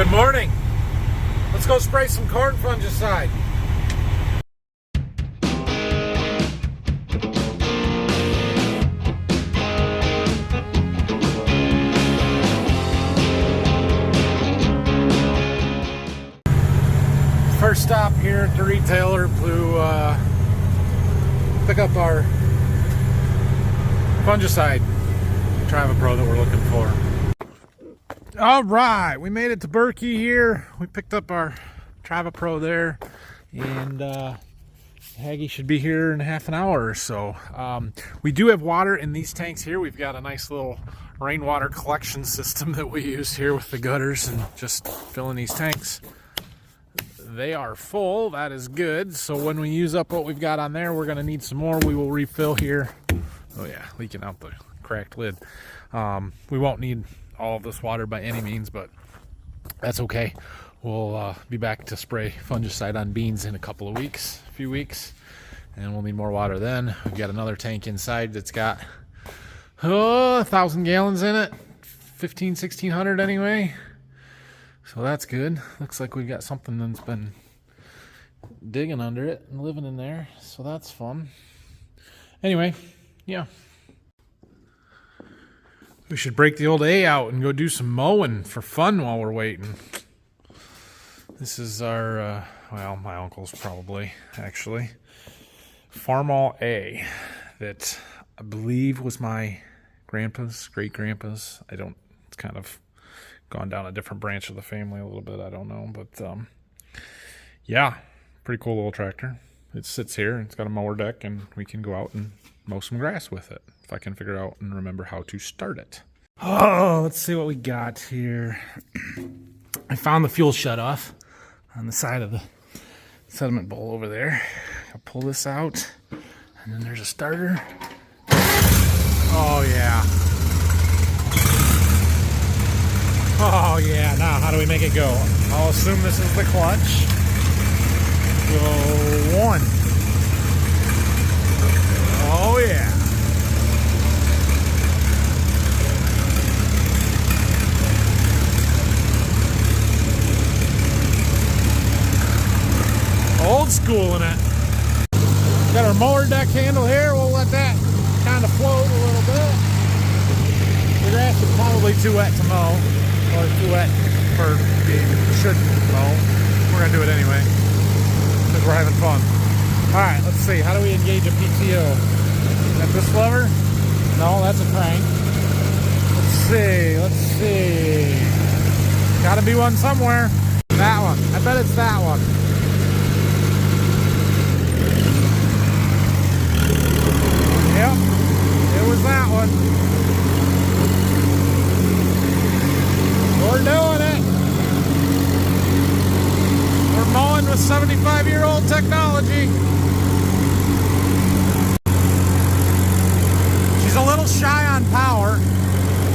Good morning. Let's go spray some corn fungicide. First stop here at the retailer to pick up our fungicide Pro that we're looking for. All right, we made it to Berkey here. We picked up our Pro there, and Haggy should be here in half an hour or so. We do have water in these tanks here. We've got a nice little rainwater collection system that we use here with the gutters and just filling these tanks. They are full. That is good. So when we use up what we've got on there, we're going to need some more. We will refill here. Oh yeah, leaking out the cracked lid. We won't need all of this water by any means, but that's okay. We'll be back to spray fungicide on beans in a few weeks, and we'll need more water then. We've got another tank inside that's got 1,000 gallons in it, 1,600 anyway, so that's good. Looks like we've got something that's been digging under it and living in there, so that's fun. Anyway, yeah, we should break the old A out and go do some mowing for fun while we're waiting. This is our, well, my uncle's probably, actually, Farmall A that I believe was my grandpa's, great-grandpa's. It's kind of gone down a different branch of the family a little bit, I don't know. But, yeah, pretty cool little tractor. It sits here, it's got a mower deck, and we can go out and mow some grass with it, if I can figure out and remember how to start it. Oh, let's see what we got here. I found the fuel shutoff on the side of the sediment bowl over there. I'll pull this out, and then there's a starter. Oh yeah. Oh yeah, now how do we make it go? I'll assume this is the clutch. Go one. Oh yeah. Old school in it. Got our mower deck handle here. We'll let that kind of float a little bit. The grass is probably too wet to mow, or too wet for being should mow. We're gonna do it anyway because we're having fun. All right, let's see. How do we engage a PTO? Is that this lever? No, that's a crank. Let's see. Let's see. Got to be one somewhere. That one. I bet it's that one. Yep, it was that one. We're doing it. We're mowing with 75-year-old technology. She's a little shy on power.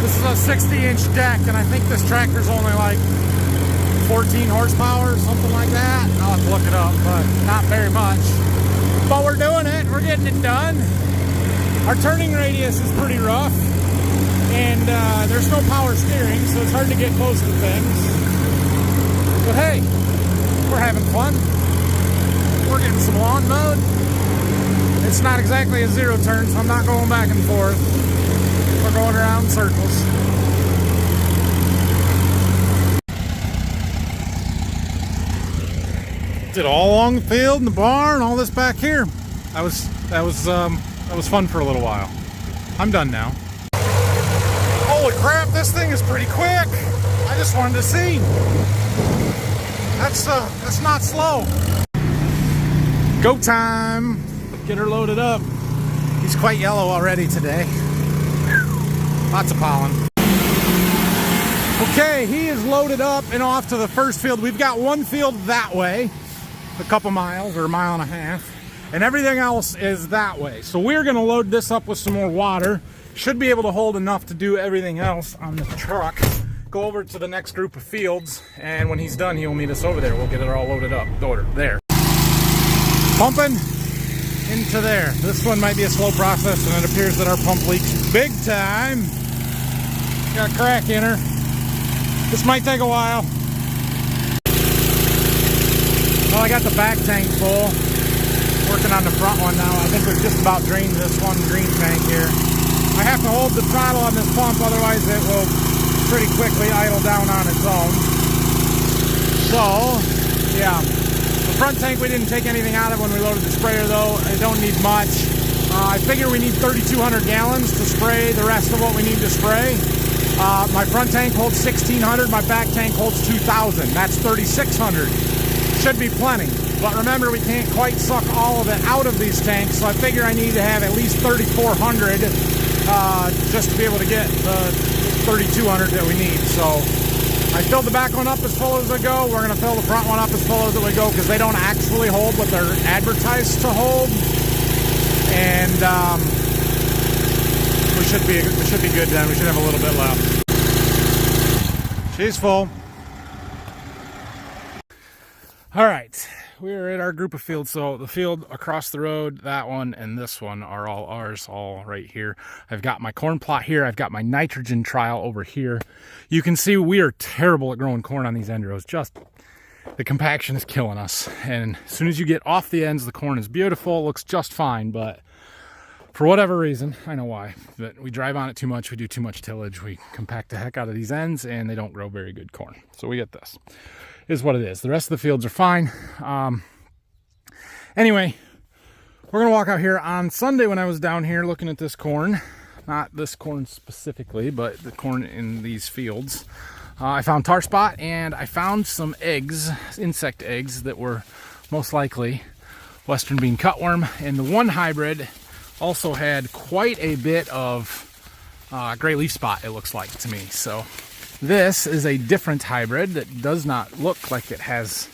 This is a 60-inch deck, and I think this tractor's only like 14 horsepower or something like that. I'll have to look it up, but not very much. But we're doing it. We're getting it done. Our turning radius is pretty rough, and there's no power steering, so it's hard to get close to things. But hey, we're having fun. We're getting some lawn mowed. It's not exactly a zero turn, so I'm not going back and forth. We're going around in circles. Did all along the field and the barn, all this back here. That was fun for a little while. I'm done now. Holy crap, this thing is pretty quick. I just wanted to see. That's not slow. Go time. Get her loaded up. He's quite yellow already today. Lots of pollen. Okay, he is loaded up and off to the first field. We've got one field that way, a couple miles or a mile and a half. And everything else is that way. So we're going to load this up with some more water. Should be able to hold enough to do everything else on the truck. Go over to the next group of fields, and when he's done, he'll meet us over there. We'll get it all loaded up. There. Pumping into there. This one might be a slow process, and it appears that our pump leaks big time. Got a crack in her. This might take a while. Well, I got the back tank full. Working on the front one now. I think we've just about drained this one green tank here. I have to hold the throttle on this pump, otherwise it will pretty quickly idle down on its own. So, yeah. The front tank we didn't take anything out of when we loaded the sprayer though. I don't need much. I figure we need 3,200 gallons to spray the rest of what we need to spray. My front tank holds 1,600, my back tank holds 2,000. That's 3,600. Should be plenty. But remember, we can't quite suck all of it out of these tanks, so I figure I need to have at least 3,400 just to be able to get the 3,200 that we need. So I filled the back one up as full as they go. We're going to fill the front one up as full as we go because they don't actually hold what they're advertised to hold. And we should be good then. We should have a little bit left. She's full. All right, we're at our group of fields. So the field across the road, that one and this one are all ours, all right here. I've got my corn plot here. I've got my nitrogen trial over here. You can see we are terrible at growing corn on these end rows. Just the compaction is killing us. And as soon as you get off the ends, the corn is beautiful. It looks just fine, but for whatever reason, I know why, but we drive on it too much. We do too much tillage. We compact the heck out of these ends and they don't grow very good corn. So we get this. Is what it is. The rest of the fields are fine. Anyway, we're gonna walk out here. On Sunday when I was down here looking at this corn, not this corn specifically, but the corn in these fields, I found tar spot and I found some eggs, insect eggs that were most likely western bean cutworm, and the one hybrid also had quite a bit of gray leaf spot, it looks like to me. So this is a different hybrid that does not look like it has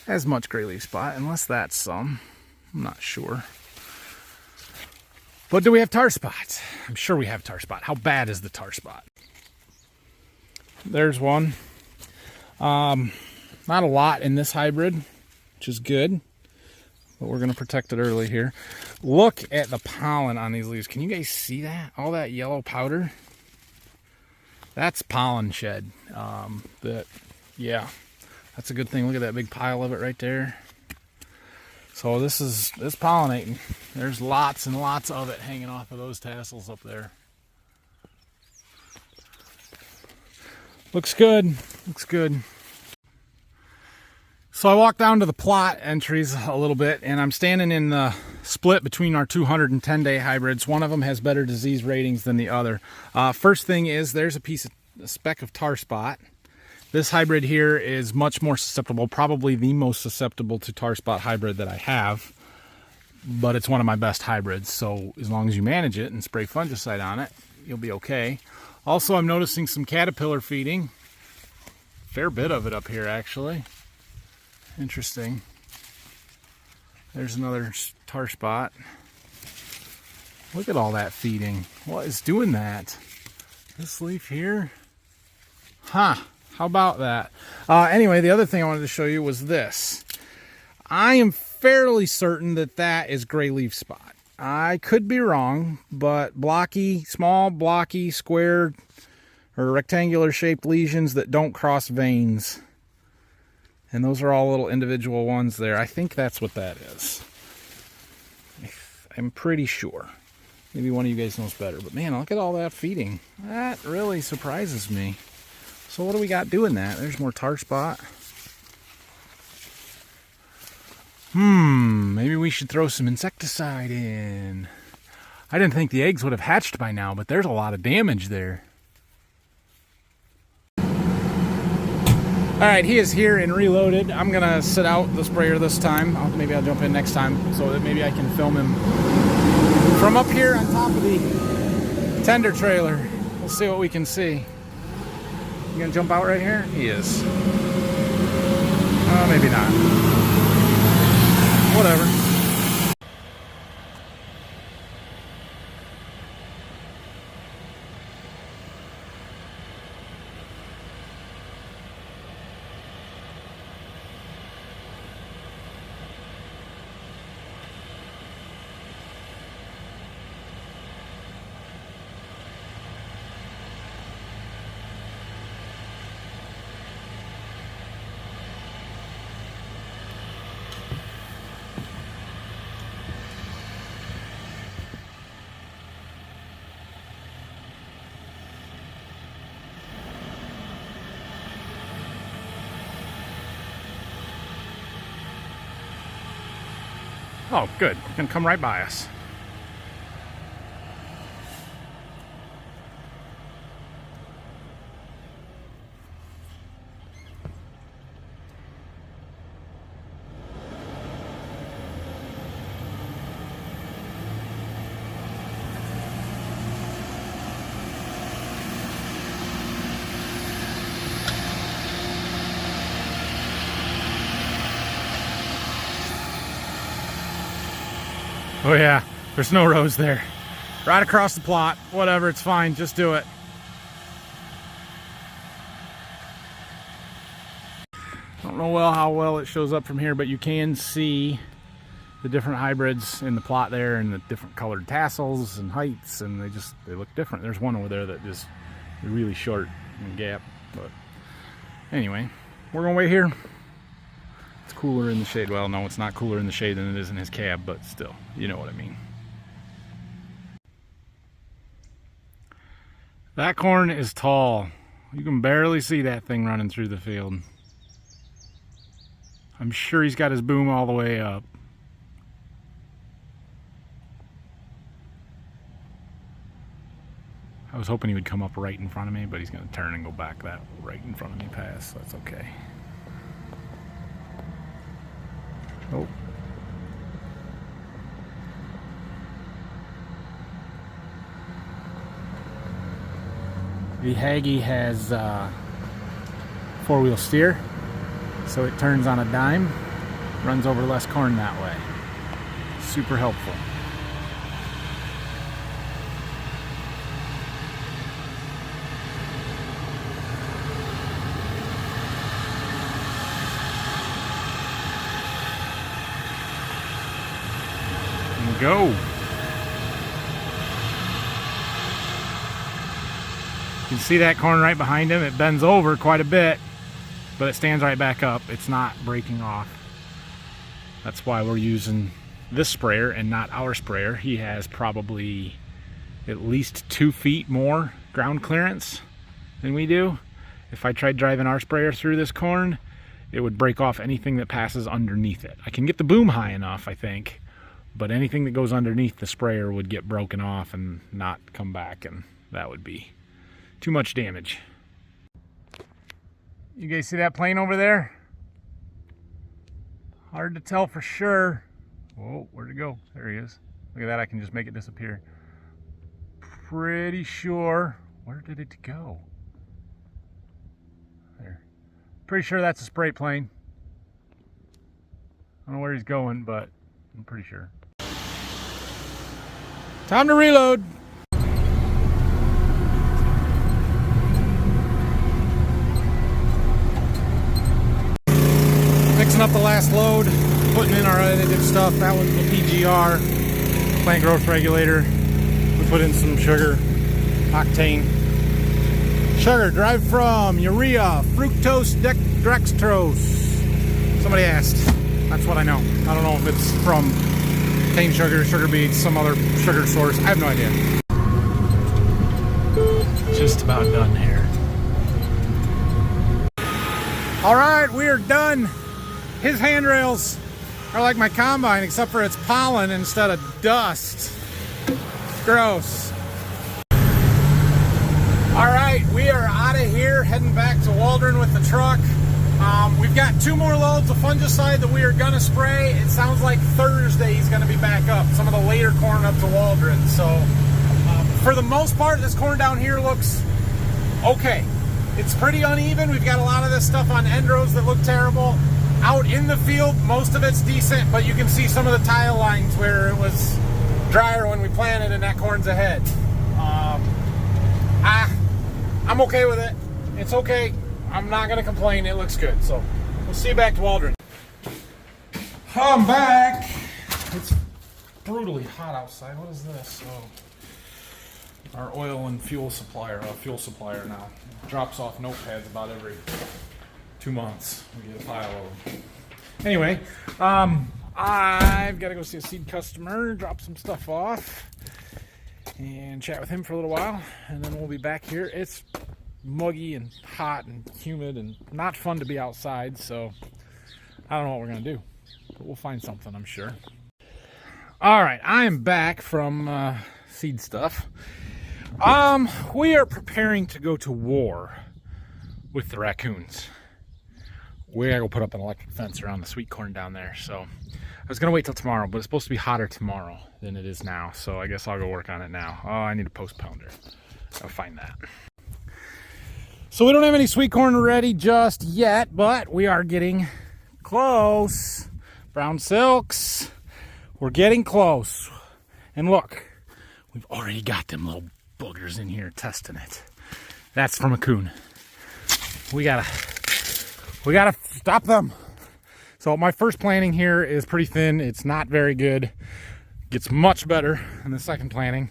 as much gray leaf spot, unless that's some. I'm not sure. But do we have tar spot? I'm sure we have tar spot. How bad is the tar spot? There's one. Not a lot in this hybrid, which is good. But we're going to protect it early here. Look at the pollen on these leaves. Can you guys see that? All that yellow powder? That's pollen shed. Yeah, that's a good thing. Look at that big pile of it right there. So this pollinating. There's lots and lots of it hanging off of those tassels up there. Looks good. Looks good. So I walked down to the plot entries a little bit, and I'm standing in the split between our 210-day hybrids. One of them has better disease ratings than the other. First thing is there's a speck of tar spot. This hybrid here is much more susceptible, probably the most susceptible to tar spot hybrid that I have, but it's one of my best hybrids. So as long as you manage it and spray fungicide on it, you'll be okay. Also, I'm noticing some caterpillar feeding. Fair bit of it up here, actually. Interesting. There's another tar spot. Look at all that feeding. What is doing that? This leaf here? Huh. How about that? Anyway, the other thing I wanted to show you was this. I am fairly certain that that is gray leaf spot. I could be wrong, but blocky, small, blocky, square, or rectangular shaped lesions that don't cross veins. And those are all little individual ones there. I think that's what that is. I'm pretty sure. Maybe one of you guys knows better. But man, look at all that feeding. That really surprises me. So what do we got doing that? There's more tar spot. Maybe we should throw some insecticide in. I didn't think the eggs would have hatched by now, but there's a lot of damage there. All right, he is here and reloaded. I'm gonna sit out the sprayer this time. Maybe I'll jump in next time so that maybe I can film him from up here on top of the tender trailer. We'll see what we can see. You gonna jump out right here? He is. Maybe not. Whatever. Oh, good. Gonna come right by us. Oh yeah, there's no rows there. Right across the plot. Whatever, it's fine. Just do it. I don't know how well it shows up from here, but you can see the different hybrids in the plot there and the different colored tassels and heights, and they look different. There's one over there that is really short and gap, but anyway, we're gonna wait here. It's cooler in the shade. Well, no, it's not cooler in the shade than it is in his cab, but still, you know what I mean. That corn is tall. You can barely see that thing running through the field. I'm sure he's got his boom all the way up. I was hoping he would come up right in front of me, but he's going to turn and go back that right in front of me pass, so that's okay. Oh. The Haggy has four-wheel steer, so it turns on a dime, runs over less corn that way. Super helpful. And go. You can see that corn right behind him. It bends over quite a bit, but it stands right back up. It's not breaking off. That's why we're using this sprayer and not our sprayer. He has probably at least 2 feet more ground clearance than we do. If I tried driving our sprayer through this corn, it would break off anything that passes underneath it. I can get the boom high enough, I think, but anything that goes underneath the sprayer would get broken off and not come back, and that would be too much damage. You guys see that plane over there? Hard to tell for sure. Whoa, where'd it go? There he is. Look at that, I can just make it disappear. Pretty sure. Where did it go? There. Pretty sure that's a spray plane. I don't know where he's going, but I'm pretty sure. Time to reload. Fixing up the last load, putting in our additive stuff. That was the PGR, plant growth regulator. We put in some sugar, octane. Sugar derived from urea, fructose, dextrose. Somebody asked. That's what I know. I don't know if it's from cane sugar, sugar beets, some other sugar source. I have no idea. Just about done here. All right, we are done. His handrails are like my combine, except for it's pollen instead of dust. Gross. All right, we are out of here, heading back to Waldron with the truck. We've got 2 more loads of fungicide that we are gonna spray. It sounds like Thursday he's gonna be back up. Some of the later corn up to Waldron. So for the most part, this corn down here looks okay. It's pretty uneven. We've got a lot of this stuff on end rows that look terrible. Out in the field, most of it's decent, but you can see some of the tile lines where it was drier when we planted and that corn's ahead. I'm okay with it. It's okay. I'm not going to complain. It looks good. So we'll see you back to Waldron. I'm back. It's brutally hot outside. What is this? Oh, our oil and fuel supplier, fuel supplier now. Drops off notepads about every 2 months. We get a pile of them. Anyway, I've got to go see a seed customer, drop some stuff off, and chat with him for a little while, and then we'll be back here. It's muggy and hot and humid and not fun to be outside, so I don't know what we're going to do, but we'll find something, I'm sure. All right, I am back from seed stuff. We are preparing to go to war with the raccoons. We gotta go put up an electric fence around the sweet corn down there. So I was gonna wait till tomorrow, but it's supposed to be hotter tomorrow than it is now. So I guess I'll go work on it now. Oh, I need a postponer. I'll find that. So we don't have any sweet corn ready just yet, but we are getting close. Brown silks. We're getting close. And look, we've already got them little boogers in here testing it. That's from a coon. We gotta stop them. So my first planting here is pretty thin. It's not very good. Gets much better in the second planting.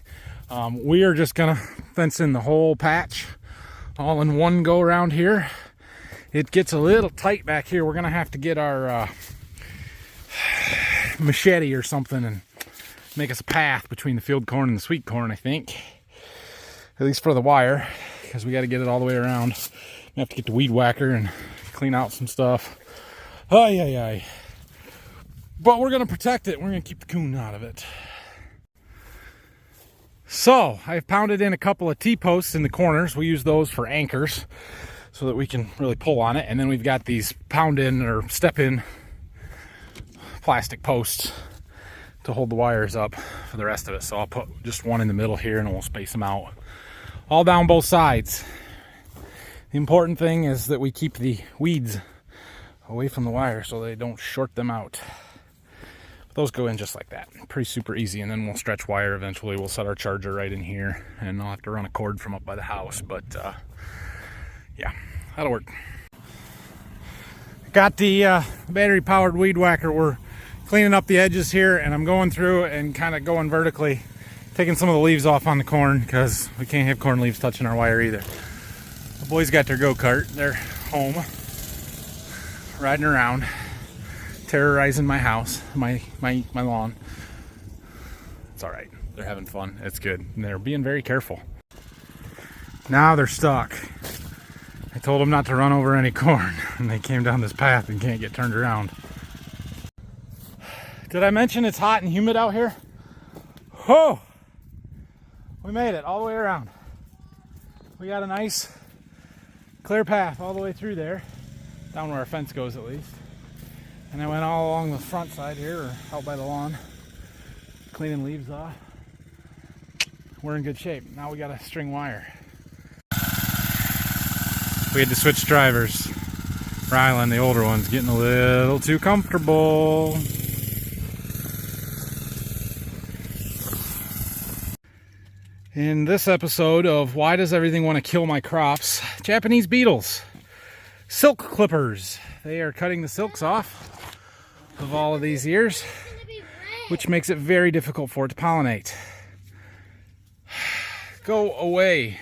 We are just gonna fence in the whole patch all in one go around here. It gets a little tight back here. We're gonna have to get our machete or something and make us a path between the field corn and the sweet corn, I think. At least for the wire, because we got to get it all the way around. We have to get the weed whacker and clean out some stuff. Ay, ay, ay. But we're going to protect it. We're going to keep the coon out of it. So, I've pounded in a couple of T-posts in the corners. We use those for anchors so that we can really pull on it. And then we've got these pound in or step in plastic posts to hold the wires up for the rest of it. So I'll put just one in the middle here and we'll space them out all down both sides. The important thing is that we keep the weeds away from the wire so they don't short them out. But those go in just like that. Pretty super easy. And then we'll stretch wire eventually. We'll set our charger right in here and I'll have to run a cord from up by the house. But yeah, that'll work. Got the battery powered weed whacker. We're cleaning up the edges here, and I'm going through and kind of going vertically, taking some of the leaves off on the corn because we can't have corn leaves touching our wire either. The boys got their go-kart. They're home, riding around, terrorizing my house, my lawn. It's all right. They're having fun. It's good. And they're being very careful. Now they're stuck. I told them not to run over any corn, and they came down this path and can't get turned around. Did I mention it's hot and humid out here? Oh, we made it all the way around. We got a nice clear path all the way through there, down where our fence goes at least. And I went all along the front side here, or out by the lawn, cleaning leaves off. We're in good shape. Now we got a string wire. We had to switch drivers. Rylan, the older one's getting a little too comfortable. In this episode of Why Does Everything Want to Kill My Crops? Japanese beetles. Silk clippers. They are cutting the silks off of all of these ears, which makes it very difficult for it to pollinate. Go away.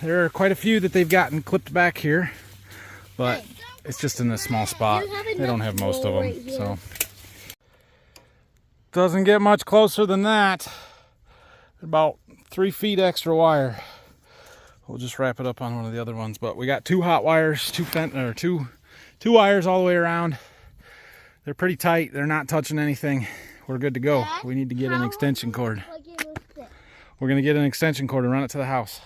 There are quite a few that they've gotten clipped back here, but it's just in this small spot. They don't have most of them, so. Doesn't get much closer than that. About 3 feet extra wire. We'll just wrap it up on one of the other ones, but we got 2 hot wires, two wires all the way around. They're pretty tight. They're not touching anything. We're good to go. We need to get an extension cord. We're gonna get an extension cord and run it to the house.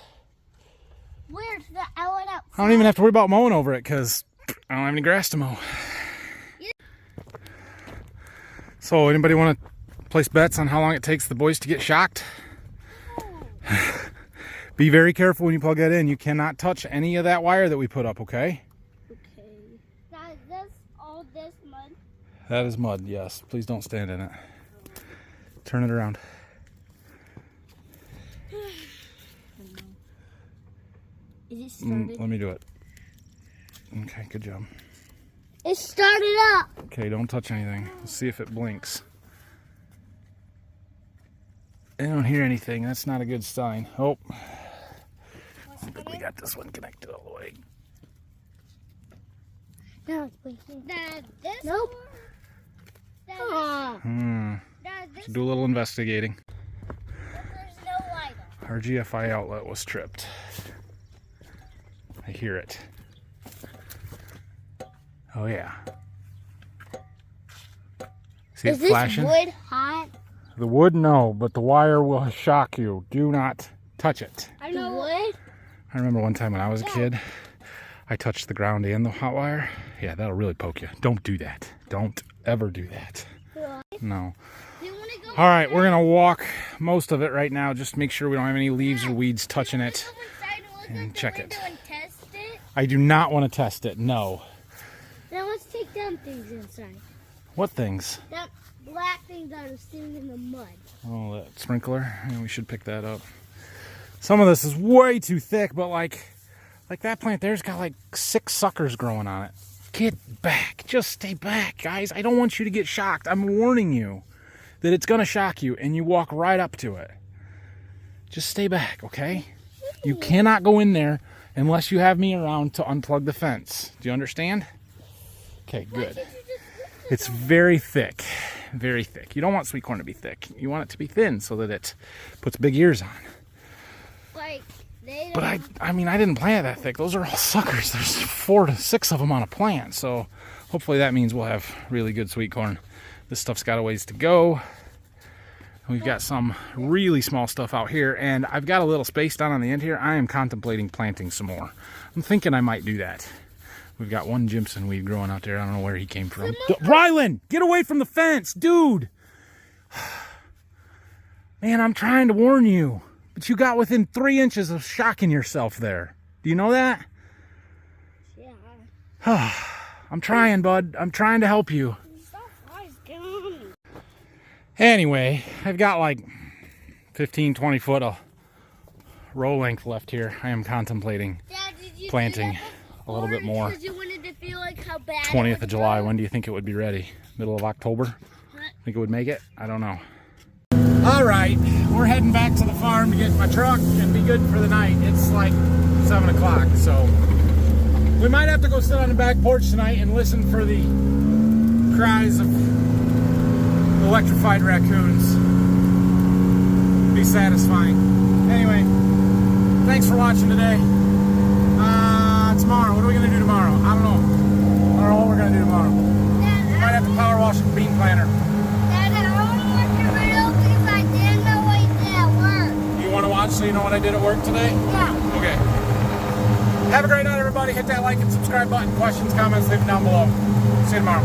Where's the outlet outside? I don't even have to worry about mowing over it because I don't have any grass to mow. So anybody want to place bets on how long it takes the boys to get shocked? Be very careful when you plug that in. You cannot touch any of that wire that we put up, okay? Okay. Now, is this all this mud? That is mud, yes. Please don't stand in it. Turn it around. Is it started? Let me do it. Okay, good job. It started up. Okay, don't touch anything. Let's see if it blinks. I don't hear anything. That's not a good sign. Oh. I think we got this one connected all the way. No, it's blinking. Nope. So do a little investigating. There's no light on. Our GFI outlet was tripped. I hear it. Oh yeah. See it flashing? Is this wood hot? The wood, no, but the wire will shock you. Do not touch it. I know. Wood? I remember one time when I was a kid, I touched the ground and the hot wire. Yeah, that'll really poke you. Don't do that. Don't ever do that. What? No. All right, we're going to walk most of it right now. Just make sure we don't have any leaves or weeds touching it. And check it. I do not want to test it, no. Now let's take down things inside. What things? That black thing that was sitting in the mud. Oh, that sprinkler. Yeah, we should pick that up. Some of this is way too thick, but like that plant there's got like 6 suckers growing on it. Get back. Just stay back, guys. I don't want you to get shocked. I'm warning you that it's going to shock you, and you walk right up to it. Just stay back, okay? You cannot go in there unless you have me around to unplug the fence. Do you understand? Okay, good. It's very thick. Very thick. You don't want sweet corn to be thick. You want it to be thin so that it puts big ears on. But I mean, I didn't plant it that thick. Those are all suckers. There's 4 to 6 of them on a plant. So hopefully that means we'll have really good sweet corn. This stuff's got a ways to go. We've got some really small stuff out here, and I've got a little space down on the end here. I am contemplating planting some more. I'm thinking I might do that. We've got one Jimson weed growing out there. I don't know where he came from. Rylan, get away from the fence, dude. Man, I'm trying to warn you, but you got within 3 inches of shocking yourself there. Do you know that? Yeah. I'm trying, bud. I'm trying to help you. Anyway, I've got like 15, 20 foot of row length left here. I am contemplating planting a little bit more. You wanted to feel like how bad 20th of July. When do you think it would be ready? Middle of October? Think it would make it? I don't know. All right, we're heading back to the farm to get my truck and be good for the night. It's like 7 o'clock, so we might have to go sit on the back porch tonight and listen for the cries of electrified raccoons. Be satisfying. Anyway, thanks for watching today. Tomorrow, what are we going to do tomorrow? I don't know. I don't know what we're going to do tomorrow. We might have to power wash the bean planter. You want to watch so you know what I did at work today? Yeah. Okay. Have a great night, everybody. Hit that like and subscribe button. Questions, comments, leave them down below. See you tomorrow.